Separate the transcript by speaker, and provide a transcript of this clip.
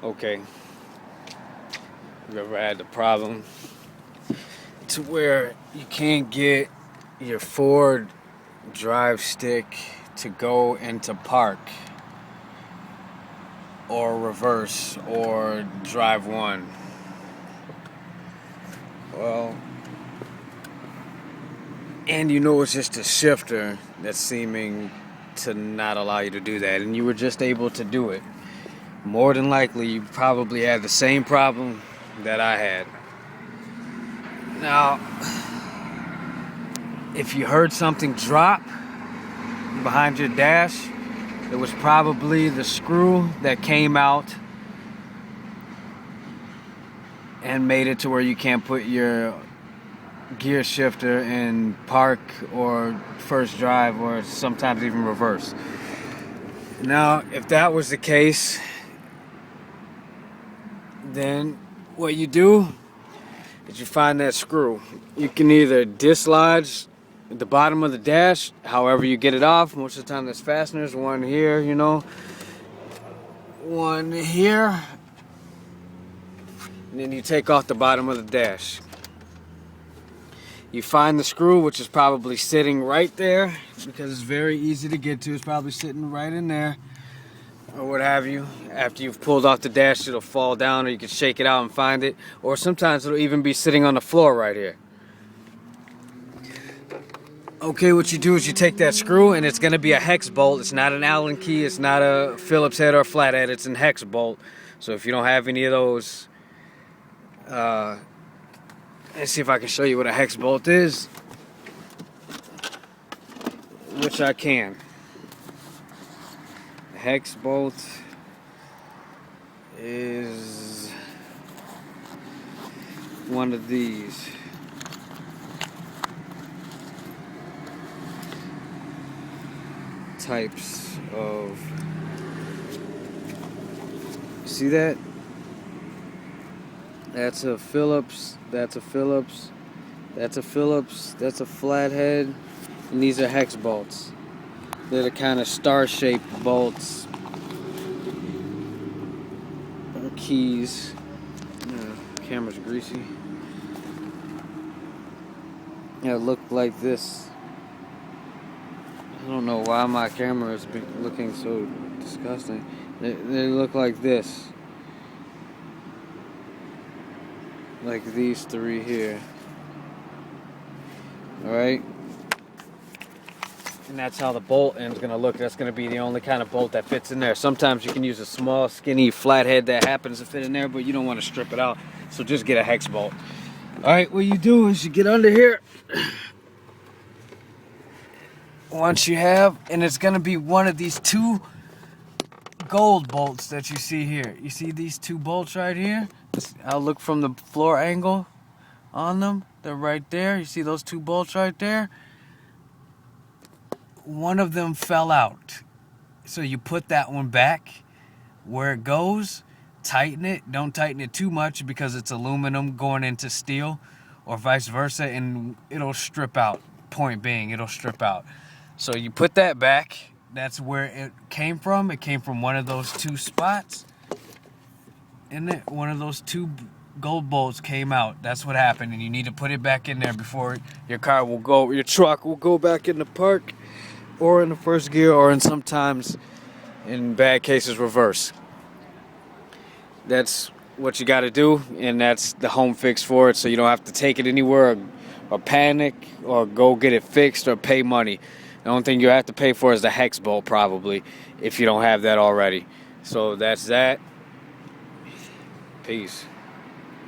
Speaker 1: Okay, you ever had the problem to where you can't get your forward drive stick to go into park or reverse or drive one? Well, and you know it's just a shifter that's seeming to not allow you to do that, and you were just able to do it. More than likely, you probably had the same problem that I had. Now, if you heard something drop behind your dash, it was probably the screw that came out and made it to where you can't put your gear shifter in park or first drive or sometimes even reverse. Now, if that was the case, then what you do is you find that screw. You can either dislodge the bottom of the dash, however you get it off. Most of the time there's fasteners, one here, one here, and then you take off the bottom of the dash. You find the screw, which is probably sitting right there because it's very easy to get to. It's probably sitting right in there or what have you. After you've pulled off the dash, it'll fall down, or you can shake it out and find it, or sometimes it'll even be sitting on the floor right here. Okay, what you do is you take that screw, and it's going to be a hex bolt. It's not an Allen key, it's not a Phillips head or flathead, it's a hex bolt. So if you don't have any of those, let's see if I can show you what a hex bolt is, which I can. A hex bolt is one of these. Types of, see that? That's a Phillips, that's a Phillips, that's a Phillips, that's a flathead, and these are hex bolts. They're the kind of star-shaped bolts or keys. Camera's greasy. Yeah, it looked like this. I don't know why my camera is looking so disgusting. They look like this. Like these three here. Alright? And that's how the bolt end's going to look. That's going to be the only kind of bolt that fits in there. Sometimes you can use a small, skinny flathead that happens to fit in there, but you don't want to strip it out. So just get a hex bolt. Alright, what you do is you get under here. Once you have, and it's going to be one of these two gold bolts that you see here. You see these two bolts right here? I'll look from the floor angle on them. They're right there. You see those two bolts right there? One of them fell out. So you put that one back where it goes, tighten it. Don't tighten it too much because it's aluminum going into steel or vice versa, and it'll strip out. Point being, it'll strip out. So you put that back. That's where it came from. It came from one of those two spots. And one of those two gold bolts came out. That's what happened. And you need to put it back in there before your truck will go back in the park or in the first gear, or sometimes in bad cases reverse. That's what you got to do, and that's the home fix for it, so you don't have to take it anywhere or panic or go get it fixed or pay money. The only thing you have to pay for is the hex bolt, probably, if you don't have that already. So that's that. Peace.